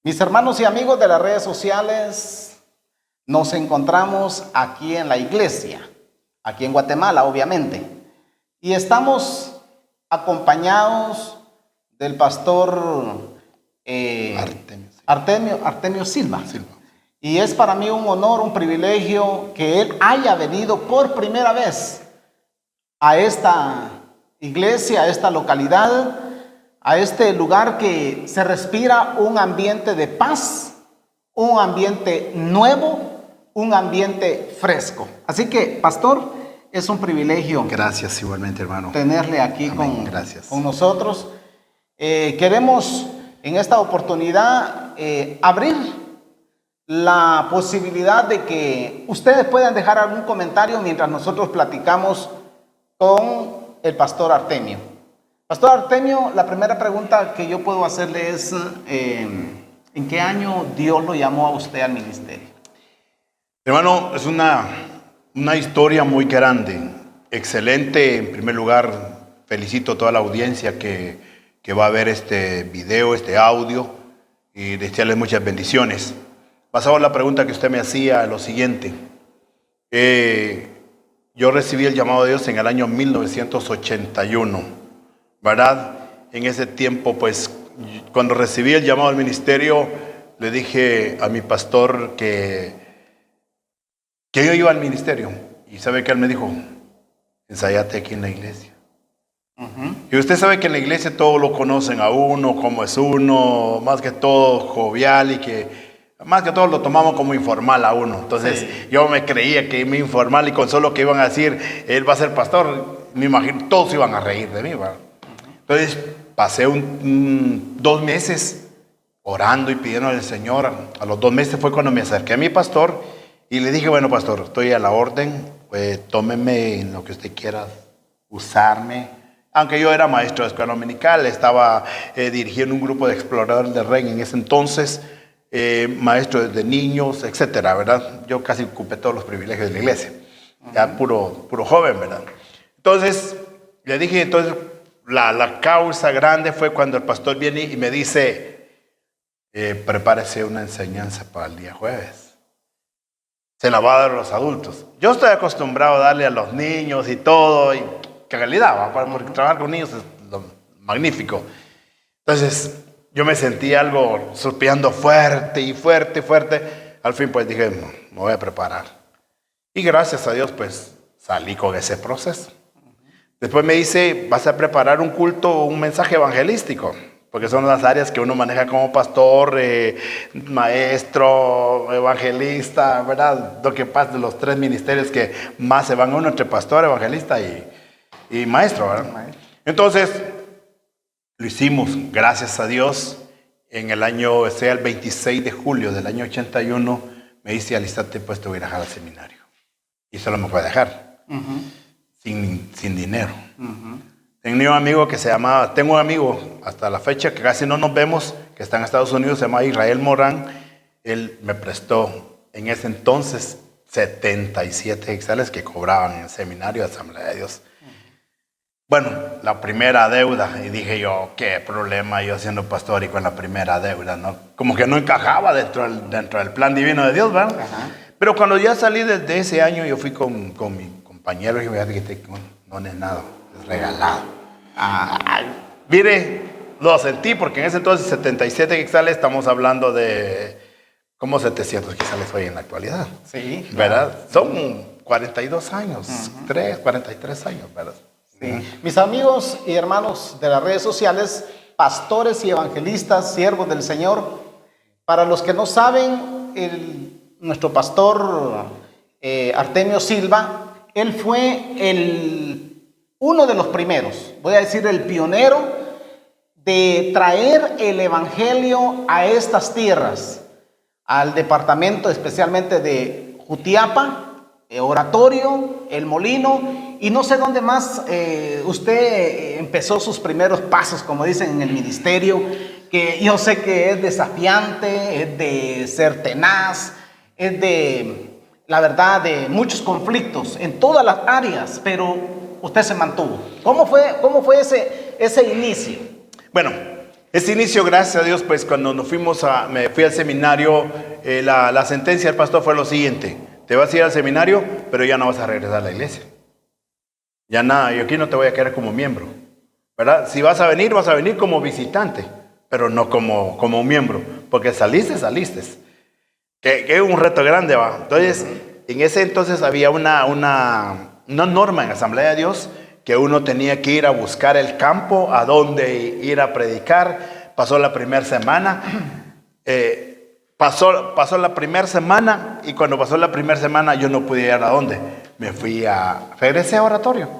Mis hermanos y amigos de las redes sociales, nos encontramos aquí en la iglesia, aquí en Guatemala, obviamente, y estamos acompañados del pastor Artemio Silva. Y es para mí un honor, un privilegio que él haya venido por primera vez a esta iglesia, a esta localidad, a este lugar que se respira un ambiente de paz, un ambiente nuevo, un ambiente fresco. Así que, pastor, es un privilegio. Gracias, igualmente, hermano. Tenerle aquí con nosotros. Queremos en esta oportunidad abrir la posibilidad de que ustedes puedan dejar algún comentario mientras nosotros platicamos con el pastor Artemio. Pastor Artemio, la primera pregunta que yo puedo hacerle es, ¿en qué año Dios lo llamó a usted al ministerio? Hermano, es una historia muy grande, excelente. En primer lugar, felicito a toda la audiencia que va a ver este video, este audio, y desearles muchas bendiciones. Basado en la pregunta que usted me hacía, lo siguiente. Yo recibí el llamado de Dios en el año 1981. ¿Verdad? En ese tiempo, pues, cuando recibí el llamado al ministerio, le dije a mi pastor que yo iba al ministerio. Y sabe que él me dijo, ensayate aquí en la iglesia. Y usted sabe que en la iglesia todos lo conocen a uno, cómo es uno, más que todo jovial y que más que todo lo tomamos como informal a uno. Entonces yo me creía que me informal y con solo que iban a decir, él va a ser pastor, me imagino, todos iban a reír de mí, ¿verdad? Entonces pasé 2 meses orando y pidiendo al Señor. A los 2 meses fue cuando me acerqué a mi pastor y le dije, bueno, pastor, estoy a la orden, tómeme en lo que usted quiera usarme. Aunque yo era maestro de escuela dominical, estaba dirigiendo un grupo de exploradores de Ren en ese entonces, maestro de niños, etcétera, ¿verdad? Yo casi ocupé todos los privilegios de la iglesia, ya puro joven, ¿verdad? Entonces le dije, la causa grande fue cuando el pastor viene y me dice, prepárese una enseñanza para el día jueves. Se la va a dar a los adultos. Yo estoy acostumbrado a darle a los niños y todo, y que realidad, porque trabajar con niños es lo magnífico. Entonces yo me sentí algo suspirando fuerte. Al fin pues dije, me voy a preparar. Y gracias a Dios pues salí con ese proceso. Después me dice, vas a preparar un culto, un mensaje evangelístico, porque son las áreas que uno maneja como pastor, maestro, evangelista, ¿verdad? Lo que pasa de los 3 ministerios que más se van uno entre pastor, evangelista y maestro, ¿verdad? Entonces, lo hicimos, gracias a Dios, en el año, el 26 de julio del año 81, me dice, alístate, pues te voy a dejar al seminario. Y solo me fue a dejar. Sin dinero. Tengo un amigo hasta la fecha que casi no nos vemos, que está en Estados Unidos, se llama Israel Morán. Él me prestó en ese entonces 77 hexales que cobraban en el seminario de Asamblea de Dios. Bueno, la primera deuda, y dije yo, qué problema yo siendo pastor y con la primera deuda, ¿no? Como que no encajaba dentro del plan divino de Dios, ¿verdad? Pero cuando ya salí desde ese año, yo fui con mi compañero y me dije, no es nada, es regalado. Mire, lo sentí porque en ese entonces 77 quetzales, estamos hablando de como 700 quetzales hoy en la actualidad. Sí. ¿Verdad? Son 42 años, 43 años, ¿verdad? Sí. Mis amigos y hermanos de las redes sociales, pastores y evangelistas, siervos del Señor, para los que no saben, nuestro pastor Artemio Silva, él fue uno de los primeros, voy a decir el pionero, de traer el evangelio a estas tierras, al departamento especialmente de Jutiapa, Oratorio, El Molino, y no sé dónde más usted empezó sus primeros pasos, como dicen en el ministerio, que yo sé que es desafiante, es de ser tenaz, es de, la verdad, de muchos conflictos en todas las áreas, pero usted se mantuvo. ¿Cómo fue ese inicio? Bueno, Ese inicio, gracias a Dios, pues cuando me fui al seminario, la sentencia del pastor fue lo siguiente: te vas a ir al seminario, pero ya no vas a regresar a la iglesia. Ya nada, yo aquí no te voy a quedar como miembro, ¿verdad? Si vas a venir como visitante, pero no como miembro, porque saliste. Que es un reto grande, va. Entonces, en ese entonces había una norma en Asamblea de Dios que uno tenía que ir a buscar el campo a donde ir a predicar. Pasó la primera semana, pasó la primera semana, y cuando pasó la primera semana yo no pude ir a dónde. Regresé a oratorio.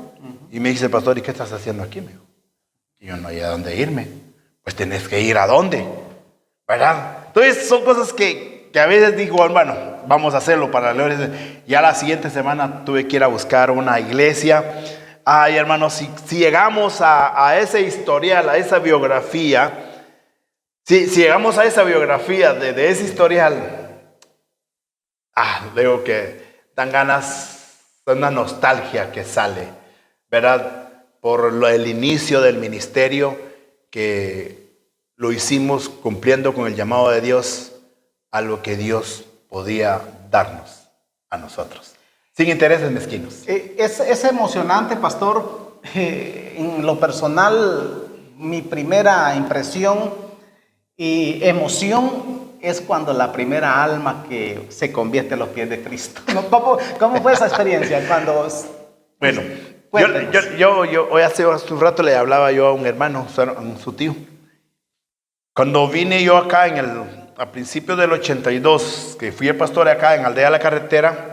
Y me dice el pastor: ¿y qué estás haciendo aquí? Me dijo. Y yo no hay a dónde irme. Pues tenés que ir a dónde, ¿verdad? Entonces son cosas que a veces digo, bueno, vamos a hacerlo para leer. Ya la siguiente semana tuve que ir a buscar una iglesia. Ay, hermanos, si llegamos a ese historial, a esa biografía, si llegamos a esa biografía de ese historial, digo que dan ganas, una nostalgia que sale, ¿verdad? Por el inicio del ministerio, que lo hicimos cumpliendo con el llamado de Dios a lo que Dios podía darnos a nosotros, sin intereses mezquinos. Es emocionante, pastor. En lo personal, mi primera impresión y emoción es cuando la primera alma que se convierte a los pies de Cristo. ¿Cómo fue esa experiencia? Bueno, yo hoy hace un rato le hablaba yo a un hermano, a su tío. Cuando vine yo acá a principios del 82, que fui el pastor acá en Aldea La Carretera,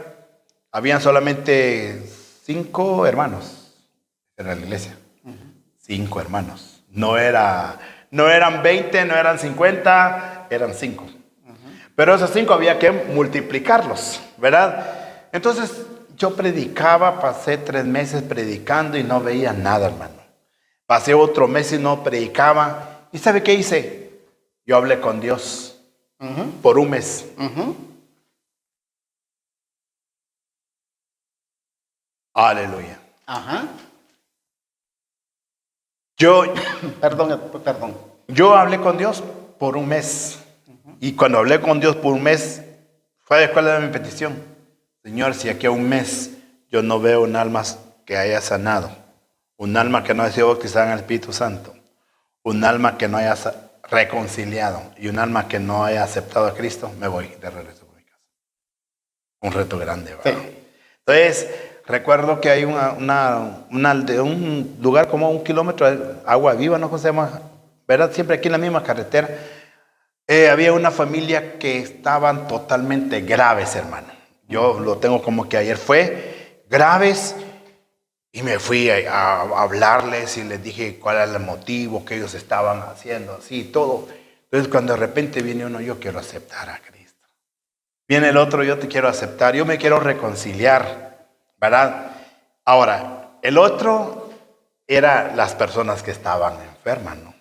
habían solamente 5 hermanos en la iglesia. 5 hermanos. No eran 20, no eran 50, eran 5. Pero esos 5 había que multiplicarlos, ¿verdad? Entonces yo predicaba, pasé 3 meses predicando y no veía nada, hermano. Pasé otro mes y no predicaba. ¿Y sabe qué hice? Yo hablé con Dios por un mes. Aleluya. Perdón. Yo hablé con Dios por un mes. Y cuando hablé con Dios por un mes, ¿cuál era mi petición? Señor, si aquí a un mes yo no veo un alma que haya sanado, un alma que no haya sido bautizada en el Espíritu Santo, un alma que no haya reconciliado y un alma que no haya aceptado a Cristo, me voy de regreso a mi casa. Un reto grande, ¿verdad? Sí. Entonces, recuerdo que hay un lugar como 1 kilómetro de Agua Viva, ¿no? ¿Cómo se llama? ¿Verdad? Siempre aquí en la misma carretera. Había una familia que estaban totalmente graves, hermano. Yo lo tengo como que ayer fue, graves. Y me fui a hablarles y les dije cuál era el motivo que ellos estaban haciendo, así, todo. Entonces, cuando de repente viene uno: yo quiero aceptar a Cristo. Viene el otro: yo te quiero aceptar, yo me quiero reconciliar, ¿verdad? Ahora, el otro era las personas que estaban enfermas, ¿no?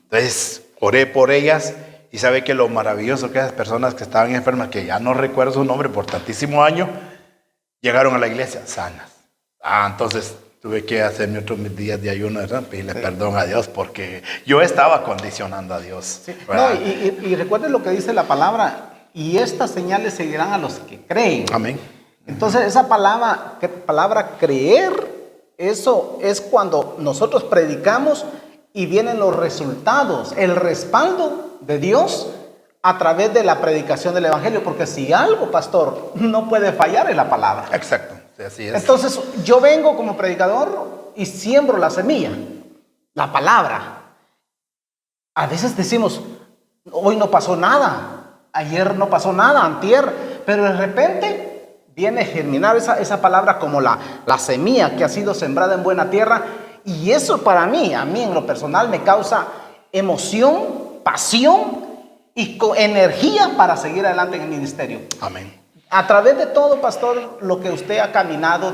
Entonces, oré por ellas, y sabe que lo maravilloso que esas personas que estaban enfermas, que ya no recuerdo su nombre por tantísimo año, llegaron a la iglesia sanas. Entonces tuve que hacerme otros días de ayuno, ¿verdad? Pedirle perdón a Dios, porque yo estaba condicionando a Dios. Sí. No, y recuerden lo que dice la palabra: y estas señales seguirán a los que creen. Amén. Entonces esa palabra creer, eso es cuando nosotros predicamos y vienen los resultados, el respaldo de Dios a través de la predicación del evangelio, porque si algo, pastor, no puede fallar en la palabra. Exacto. Así es. Entonces yo vengo como predicador y siembro la semilla, la palabra. A veces decimos: hoy no pasó nada, ayer no pasó nada, antier, pero de repente viene a germinar esa palabra como la semilla que ha sido sembrada en buena tierra, y eso para mí, a mí en lo personal, me causa emoción, pasión y energía para seguir adelante en el ministerio. Amén. A través de todo, pastor, lo que usted ha caminado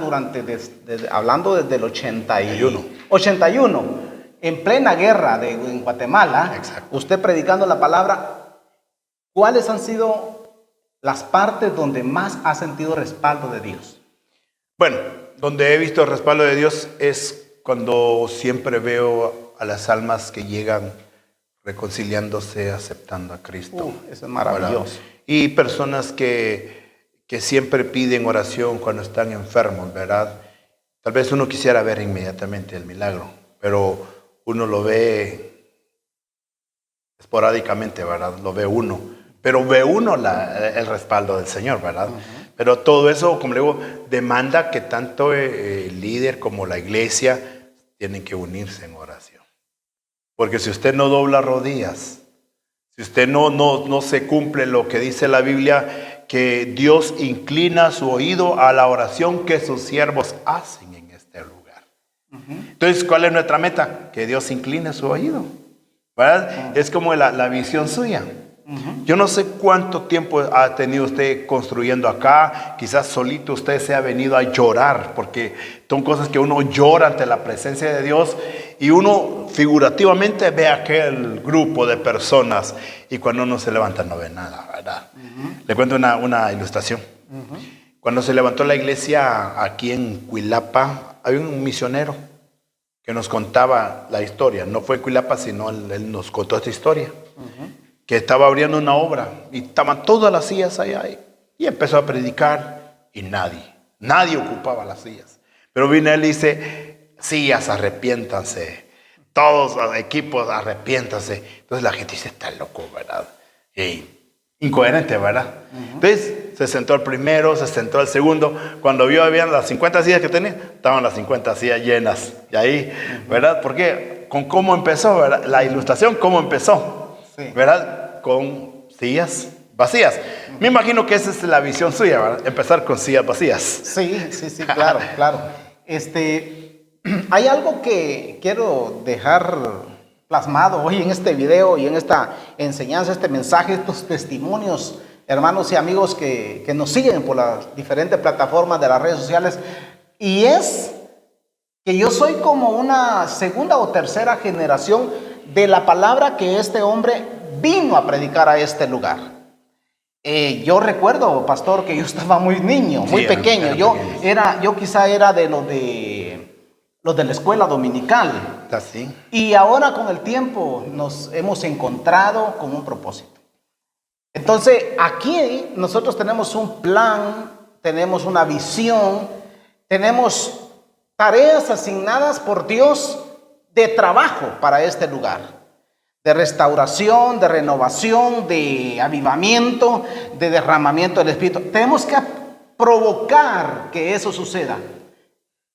hablando desde el 81, en plena guerra en Guatemala. Exacto. Usted predicando la palabra, ¿cuáles han sido las partes donde más ha sentido respaldo de Dios? Bueno, donde he visto el respaldo de Dios es cuando siempre veo a las almas que llegan reconciliándose, aceptando a Cristo. Eso es maravilloso. Y personas que siempre piden oración cuando están enfermos, ¿verdad? Tal vez uno quisiera ver inmediatamente el milagro, pero uno lo ve esporádicamente, ¿verdad? Lo ve uno. Pero ve uno el respaldo del Señor, ¿verdad? Pero todo eso, como le digo, demanda que tanto el líder como la iglesia tienen que unirse en oración. Porque si usted no dobla rodillas, si usted no se cumple lo que dice la Biblia, que Dios inclina su oído a la oración que sus siervos hacen en este lugar. Entonces, ¿cuál es nuestra meta? Que Dios incline su oído, ¿verdad? Es como la visión suya. Yo no sé cuánto tiempo ha tenido usted construyendo acá. Quizás solito usted se ha venido a llorar, porque son cosas que uno llora ante la presencia de Dios, y uno figurativamente ve aquel grupo de personas, y cuando uno se levanta no ve nada, ¿verdad? Le cuento una ilustración. Cuando se levantó la iglesia aquí en Cuilapa, había un misionero que nos contaba la historia. No fue en Cuilapa, sino él nos contó esta historia. Que estaba abriendo una obra y estaban todas las sillas allá, y empezó a predicar, y nadie ocupaba las sillas. Pero vino él y dice: sillas, arrepiéntanse, todos los equipos, arrepiéntanse. Entonces la gente dice: está loco, ¿verdad? Y incoherente, ¿verdad? Entonces se sentó el primero, se sentó el segundo. Cuando vio habían las 50 sillas que tenía, estaban las 50 sillas llenas. Y ahí, ¿verdad? Porque con cómo empezó, ¿verdad? La ilustración, cómo empezó. Sí. ¿Verdad? Con sillas vacías. Me imagino que esa es la visión suya, ¿verdad? Empezar con sillas vacías. Sí, claro, claro. Hay algo que quiero dejar plasmado hoy en este video y en esta enseñanza, este mensaje, estos testimonios, hermanos y amigos que nos siguen por las diferentes plataformas de las redes sociales. Y es que yo soy como una segunda o tercera generación de la palabra que este hombre vino a predicar a este lugar. Yo recuerdo, pastor, que yo estaba muy niño, muy pequeño. Yo quizá era de los de la escuela dominical. ¿Así? Y ahora con el tiempo nos hemos encontrado con un propósito. Entonces aquí nosotros tenemos un plan, tenemos una visión, tenemos tareas asignadas por Dios de trabajo para este lugar, de restauración, de renovación, de avivamiento, de derramamiento del Espíritu. Tenemos que provocar que eso suceda.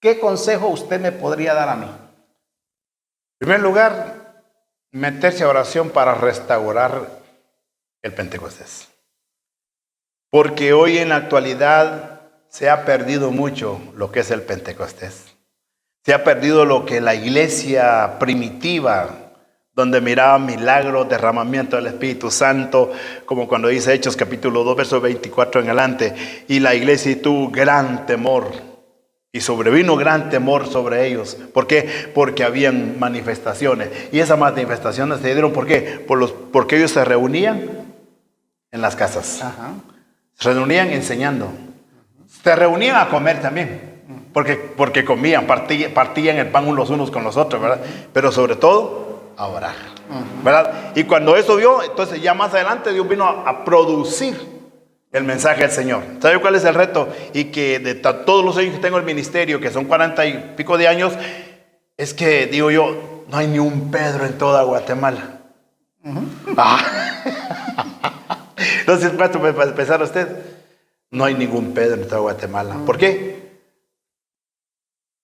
¿Qué consejo usted me podría dar a mí? En primer lugar, meterse a oración para restaurar el Pentecostés. Porque hoy en la actualidad se ha perdido mucho lo que es el Pentecostés. Se ha perdido lo que la iglesia primitiva, donde miraba milagros, derramamiento del Espíritu Santo, como cuando dice Hechos capítulo 2, verso 24 en adelante, y la iglesia tuvo gran temor, y sobrevino gran temor sobre ellos. ¿Por qué? Porque habían manifestaciones, y esas manifestaciones se dieron, ¿por qué? Porque ellos se reunían en las casas, se reunían enseñando, se reunían a comer también. Porque comían, partían el pan los unos con los otros, ¿verdad? Pero sobre todo, a orar, ¿verdad? Y cuando eso vio, entonces ya más adelante Dios vino a producir el mensaje del Señor. ¿Sabe cuál es el reto? Y que de todos los años que tengo el ministerio, que son 40 y pico de años, es que, digo yo, no hay ni un Pedro en toda Guatemala. Entonces, para empezar usted, no hay ningún Pedro en toda Guatemala. ¿Por qué?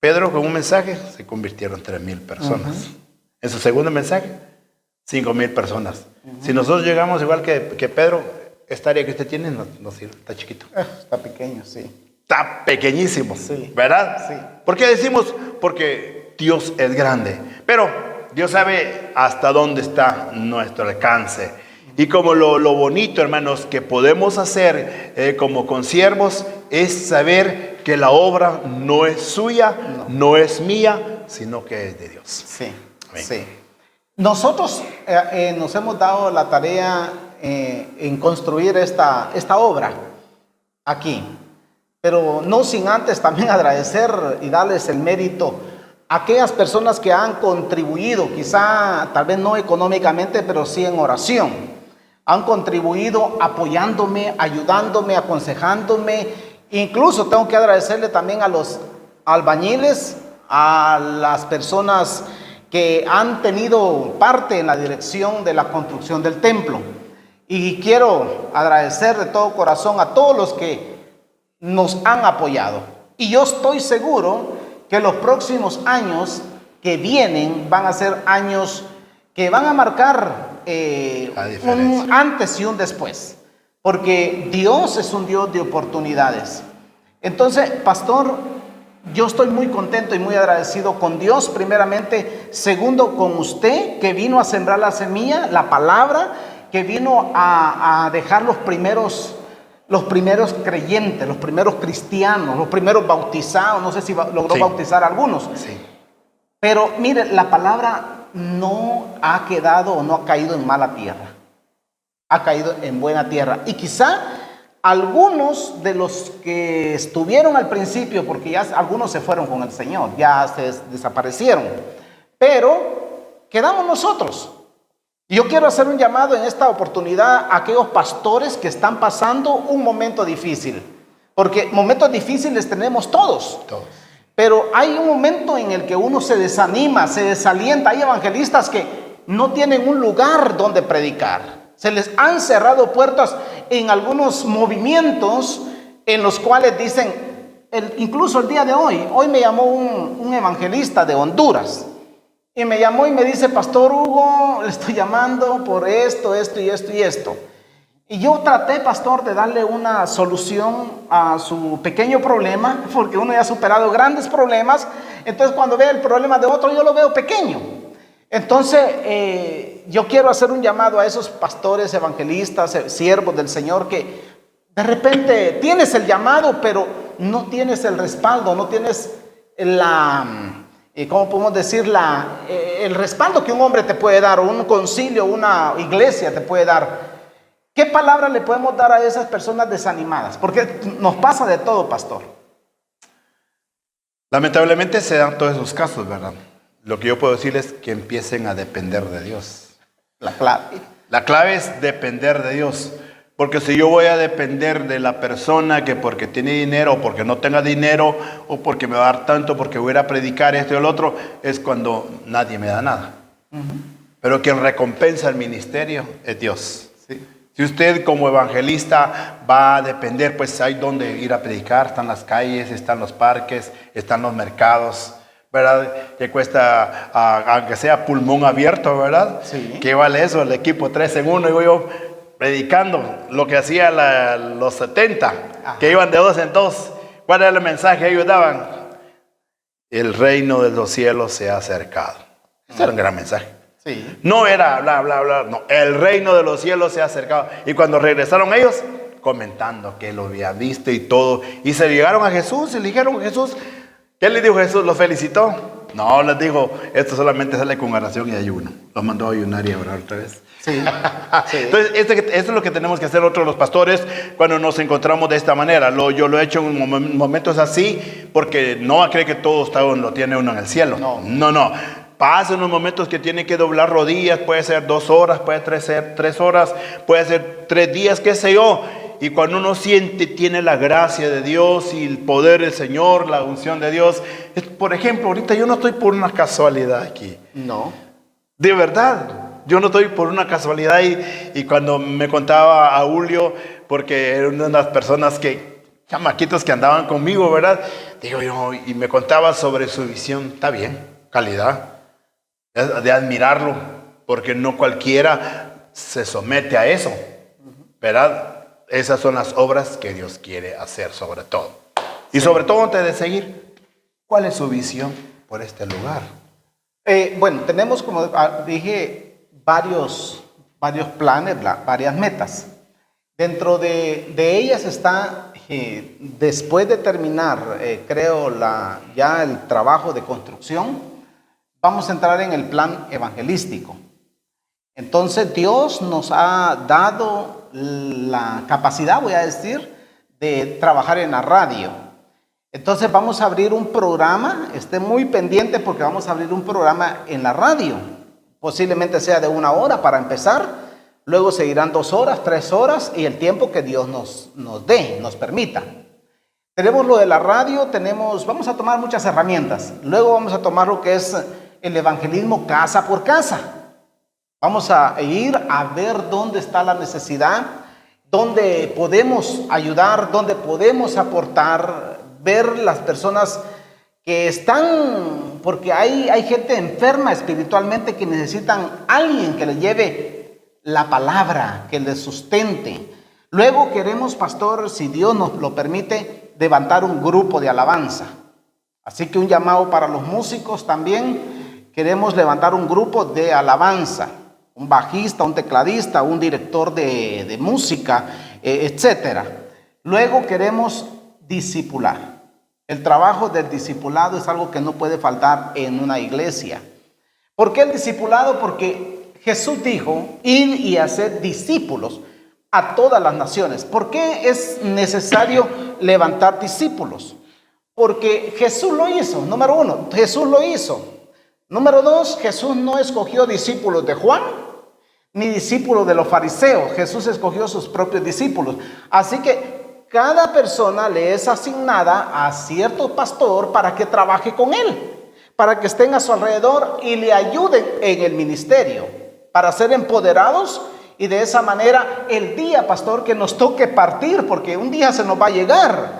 Pedro con un mensaje se convirtieron 3,000 personas. En su segundo mensaje, 5,000 personas. Si nosotros llegamos igual que Pedro, esta área que usted tiene no sirve, está chiquito. Está pequeño, sí. Está pequeñísimo, sí. ¿Verdad? Sí. ¿Por qué decimos? Porque Dios es grande. Pero Dios sabe hasta dónde está nuestro alcance. Y como lo bonito, hermanos, que podemos hacer como consiervos es saber que la obra no es suya, no es mía, sino que es de Dios. Sí, sí. Nosotros nos hemos dado la tarea en construir esta obra aquí, pero no sin antes también agradecer y darles el mérito aquellas personas que han contribuido, quizá tal vez no económicamente, pero sí en oración, han contribuido apoyándome, ayudándome, aconsejándome. Incluso tengo que agradecerle también a los albañiles, a las personas que han tenido parte en la dirección de la construcción del templo. Y quiero agradecer de todo corazón a todos los que nos han apoyado. Y yo estoy seguro que los próximos años que vienen van a ser años que van a marcar un antes y un después. Porque Dios es un Dios de oportunidades. Entonces, pastor, yo estoy muy contento y muy agradecido con Dios, primeramente. Segundo, con usted, que vino a sembrar la semilla, la palabra, que vino a dejar los primeros creyentes, los primeros cristianos, los primeros bautizados. No sé si logró bautizar a algunos. Sí. Pero mire, la palabra no ha quedado o no ha caído en mala tierra. Ha caído en buena tierra. Y quizá algunos de los que estuvieron al principio, porque ya algunos se fueron con el Señor, ya se desaparecieron, pero quedamos nosotros. Y yo quiero hacer un llamado en esta oportunidad a aquellos pastores que están pasando un momento difícil, porque momentos difíciles tenemos todos. Pero hay un momento en el que uno se desanima, se desalienta. Hay evangelistas que no tienen un lugar donde predicar. Se les han cerrado puertas en algunos movimientos en los cuales dicen, incluso el día de hoy me llamó un evangelista de Honduras y me llamó y me dice: Pastor Hugo, le estoy llamando por esto y esto. Y yo traté, pastor, de darle una solución a su pequeño problema, porque uno ya ha superado grandes problemas. Entonces, cuando ve el problema de otro, yo lo veo pequeño. Entonces, yo quiero hacer un llamado a esos pastores, evangelistas, siervos del Señor, que de repente tienes el llamado, pero no tienes el respaldo, no tienes ¿cómo podemos decir? El respaldo que un hombre te puede dar, o un concilio, una iglesia te puede dar. ¿Qué palabra le podemos dar a esas personas desanimadas? Porque nos pasa de todo, pastor. Lamentablemente se dan todos esos casos, ¿verdad? Lo que yo puedo decir es que empiecen a depender de Dios. La clave es depender de Dios. Porque si yo voy a depender de la persona que porque tiene dinero o porque no tenga dinero o porque me va a dar tanto, porque voy a ir a predicar esto y el otro, es cuando nadie me da nada. Pero quien recompensa el ministerio es Dios. Sí. Si usted como evangelista va a depender, pues hay donde ir a predicar, están las calles, están los parques, están los mercados, ¿verdad? Que cuesta, aunque sea pulmón abierto, ¿verdad? Sí. ¿Qué vale eso? El equipo 3 en 1, digo yo, predicando lo que hacía los 70, ajá, que iban de 2 en 2. ¿Cuál era el mensaje que ellos daban? El reino de los cielos se ha acercado. Ese era un gran mensaje. Sí. No era bla, bla, bla, no. El reino de los cielos se ha acercado. Y cuando regresaron ellos, comentando que lo había visto y todo, y se llegaron a Jesús y le dijeron: Jesús, ¿qué le dijo Jesús? ¿Lo felicitó? No, les dijo: esto solamente sale con oración y ayuno. Los mandó a ayunar y a orar otra vez. Sí. Sí. Entonces, esto es lo que tenemos que hacer nosotros los pastores cuando nos encontramos de esta manera. Yo lo he hecho en momentos así, porque no cree que todo lo tiene uno en el cielo. No. Pasa unos momentos que tiene que doblar rodillas, puede ser 2 horas, puede ser 3 horas, puede ser 3 días, qué sé yo. Y cuando uno siente, tiene la gracia de Dios y el poder del Señor, la unción de Dios. Por ejemplo, ahorita yo no estoy por una casualidad aquí. No. De verdad, yo no estoy por una casualidad. Y cuando me contaba a Julio, porque era una de las personas chamaquitos que andaban conmigo, ¿verdad? Digo yo, y me contaba sobre su visión. Está bien, calidad. De admirarlo, porque no cualquiera se somete a eso, ¿verdad? Esas son las obras que Dios quiere hacer sobre todo. Y sobre todo antes de seguir, ¿cuál es su visión por este lugar? Bueno, tenemos, como dije, varios planes, varias metas. Dentro de ellas está, después de terminar, creo, ya el trabajo de construcción, vamos a entrar en el plan evangelístico. Entonces Dios nos ha dado la capacidad, voy a decir, de trabajar en la radio. Entonces vamos a abrir un programa, esté muy pendiente porque vamos a abrir un programa en la radio. Posiblemente sea de 1 hora para empezar, luego seguirán 2 horas, 3 horas y el tiempo que Dios nos dé, nos permita. Tenemos lo de la radio, vamos a tomar muchas herramientas. Luego vamos a tomar lo que es el evangelismo casa por casa. Vamos a ir a ver dónde está la necesidad, dónde podemos ayudar, dónde podemos aportar, ver las personas que están, porque hay gente enferma espiritualmente que necesitan alguien que le lleve la palabra, que les sustente. Luego queremos, pastor, si Dios nos lo permite, levantar un grupo de alabanza. Así que un llamado para los músicos también. Queremos levantar un grupo de alabanza. Un bajista, un tecladista, un director de música, etcétera. Luego queremos discipular. El trabajo del discipulado es algo que no puede faltar en una iglesia. ¿Por qué el discipulado? Porque Jesús dijo, id y hacer discípulos a todas las naciones. ¿Por qué es necesario levantar discípulos? Porque Jesús lo hizo. Número 1, Jesús lo hizo. Número 2, Jesús no escogió discípulos de Juan, ni discípulos de los fariseos. Jesús escogió sus propios discípulos. Así que cada persona le es asignada a cierto pastor para que trabaje con él, para que estén a su alrededor y le ayuden en el ministerio, para ser empoderados. Y de esa manera, el día, pastor, que nos toque partir, porque un día se nos va a llegar,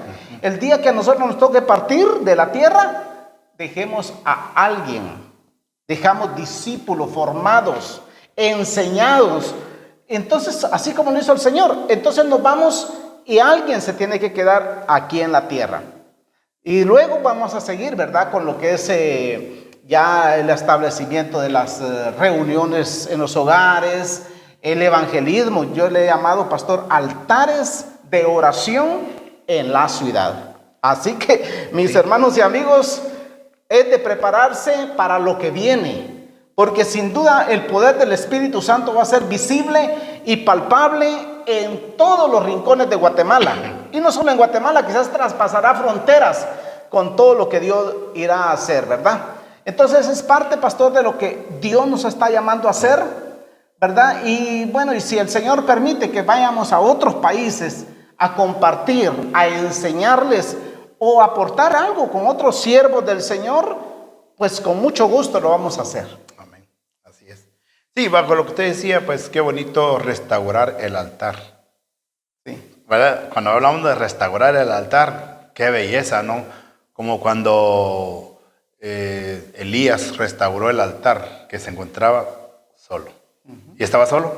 el día que a nosotros nos toque partir de la tierra, dejemos a alguien, dejamos discípulos formados, enseñados. Entonces, así como lo hizo el Señor, entonces nos vamos y alguien se tiene que quedar aquí en la tierra. Y luego vamos a seguir, ¿verdad?, con lo que es ya el establecimiento de las reuniones en los hogares, el evangelismo. Yo le he llamado, pastor, altares de oración en la ciudad. Así que, mis hermanos y amigos, es de prepararse para lo que viene, porque sin duda el poder del Espíritu Santo va a ser visible y palpable en todos los rincones de Guatemala. Y no solo en Guatemala, quizás traspasará fronteras con todo lo que Dios irá a hacer, ¿verdad? Entonces es parte, pastor, de lo que Dios nos está llamando a hacer, ¿verdad? Y bueno, y si el Señor permite que vayamos a otros países a compartir, a enseñarles o aportar algo con otros siervos del Señor, pues con mucho gusto lo vamos a hacer. Amén. Así es. Sí, bajo lo que usted decía, pues qué bonito restaurar el altar. Sí. ¿Verdad? Cuando hablamos de restaurar el altar, qué belleza, ¿no? Como cuando Elías restauró el altar que se encontraba solo. ¿Y estaba solo?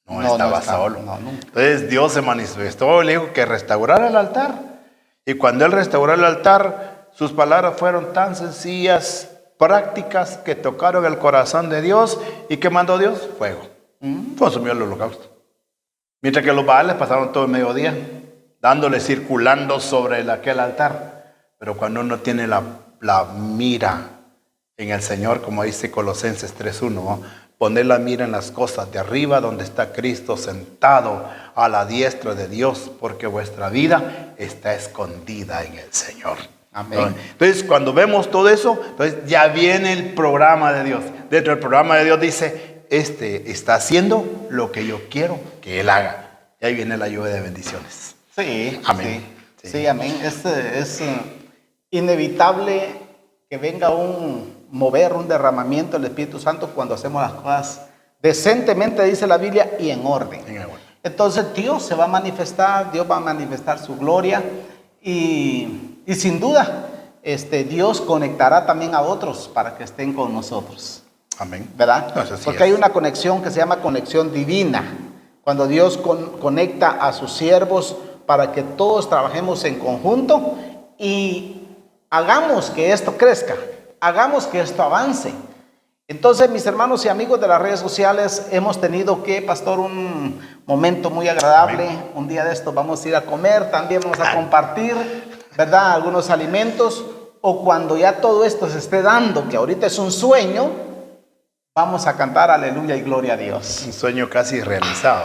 No estaba solo. No, entonces Dios se manifestó, le dijo que restaurara el altar. Y cuando él restauró el altar, sus palabras fueron tan sencillas, prácticas, que tocaron el corazón de Dios. ¿Y qué mandó Dios? Fuego. Consumió el holocausto. Mientras que los baales pasaron todo el mediodía, dándole, circulando sobre aquel altar. Pero cuando uno tiene la mira en el Señor, como dice Colosenses 3:1, ¿no? Poner la mira en las cosas de arriba, donde está Cristo sentado a la diestra de Dios, porque vuestra vida está escondida en el Señor. Amén. Entonces, cuando vemos todo eso, entonces ya viene el programa de Dios. Dentro del programa de Dios dice, está haciendo lo que yo quiero que Él haga. Y ahí viene la lluvia de bendiciones. Sí, amén. Sí, amén. Es inevitable que venga un mover, un derramamiento del Espíritu Santo cuando hacemos las cosas decentemente, dice la Biblia, y en orden. Entonces Dios se va a manifestar, Dios va a manifestar su gloria y sin duda Dios conectará también a otros para que estén con nosotros. Amén. ¿Verdad? Entonces, porque hay una conexión que se llama conexión divina, cuando Dios conecta a sus siervos para que todos trabajemos en conjunto y hagamos que esto crezca, hagamos que esto avance. Entonces, mis hermanos y amigos de las redes sociales, hemos tenido pastor, un momento muy agradable. Amén. Un día de esto vamos a ir a comer, también vamos a compartir, ¿verdad?, algunos alimentos, o cuando ya todo esto se esté dando, que ahorita es un sueño, vamos a cantar aleluya y gloria a Dios. Un sueño casi realizado.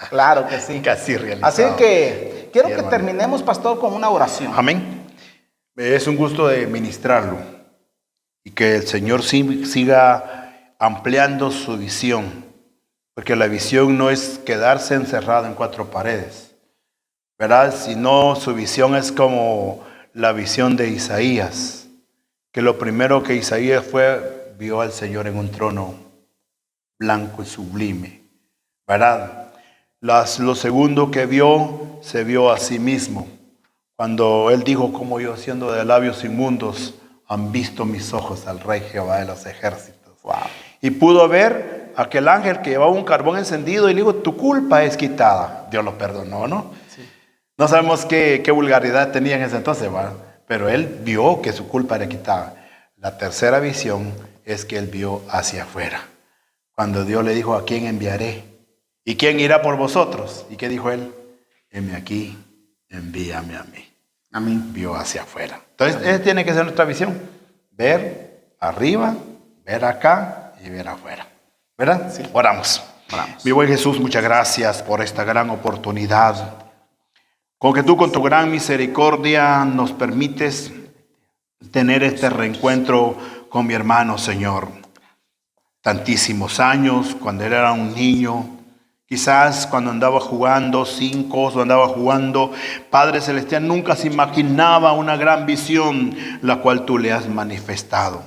Claro que sí. Casi realizado. Así que quiero que terminemos, pastor, con una oración. Amén. Es un gusto de ministrarlo y que el Señor siga ampliando su visión, porque la visión no es quedarse encerrado en cuatro paredes, ¿verdad? Sino su visión es como la visión de Isaías, que lo primero que Isaías vio al Señor en un trono blanco y sublime, ¿verdad? Lo segundo que vio, se vio a sí mismo. Cuando él dijo, como yo siendo de labios inmundos, han visto mis ojos al Rey Jehová de los ejércitos. Wow. Y pudo ver aquel ángel que llevaba un carbón encendido y le dijo, tu culpa es quitada. Dios lo perdonó, ¿no? Sí. No sabemos qué vulgaridad tenía en ese entonces, ¿verdad? Pero él vio que su culpa era quitada. La tercera visión es que él vio hacia afuera. Cuando Dios le dijo, ¿a quién enviaré? ¿Y quién irá por vosotros? ¿Y qué dijo él? Heme aquí, envíame a mí. Amén. Vio hacia afuera. Entonces, esa tiene que ser nuestra visión. Ver arriba, ver acá y ver afuera. ¿Verdad? Sí. Oramos. Mi buen Jesús, muchas gracias por esta gran oportunidad. Con que tú con tu gran misericordia nos permites tener este reencuentro con mi hermano, Señor. Tantísimos años, cuando él era un niño, quizás cuando andaba jugando 5 o andaba jugando, Padre Celestial, nunca se imaginaba una gran visión, la cual tú le has manifestado.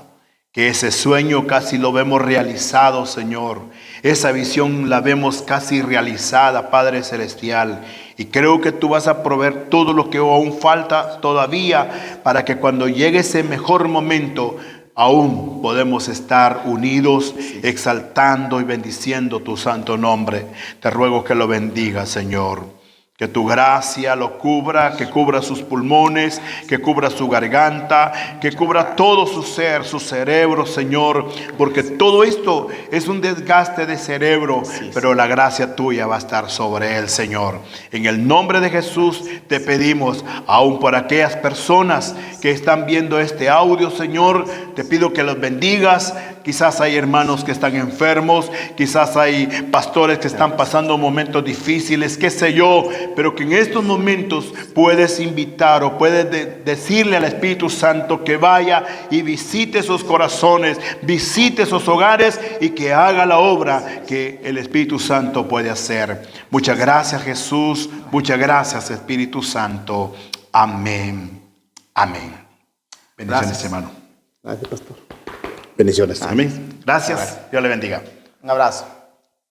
Que ese sueño casi lo vemos realizado, Señor. Esa visión la vemos casi realizada, Padre Celestial. Y creo que tú vas a proveer todo lo que aún falta todavía para que cuando llegue ese mejor momento, aún podemos estar unidos, exaltando y bendiciendo tu santo nombre. Te ruego que lo bendiga, Señor. Que tu gracia lo cubra, que cubra sus pulmones, que cubra su garganta, que cubra todo su ser, su cerebro, Señor. Porque todo esto es un desgaste de cerebro, pero la gracia tuya va a estar sobre él, Señor. En el nombre de Jesús te pedimos, aún por aquellas personas que están viendo este audio, Señor, te pido que los bendigas. Quizás hay hermanos que están enfermos, quizás hay pastores que están pasando momentos difíciles, qué sé yo, pero que en estos momentos puedes invitar o puedes decirle al Espíritu Santo que vaya y visite esos corazones, visite esos hogares y que haga la obra que el Espíritu Santo puede hacer. Muchas gracias, Jesús, muchas gracias, Espíritu Santo. Amén. Amén. Bendiciones, Gracias, hermano. Gracias, pastor. Bendiciones. Amén. Gracias. Dios le bendiga. Un abrazo.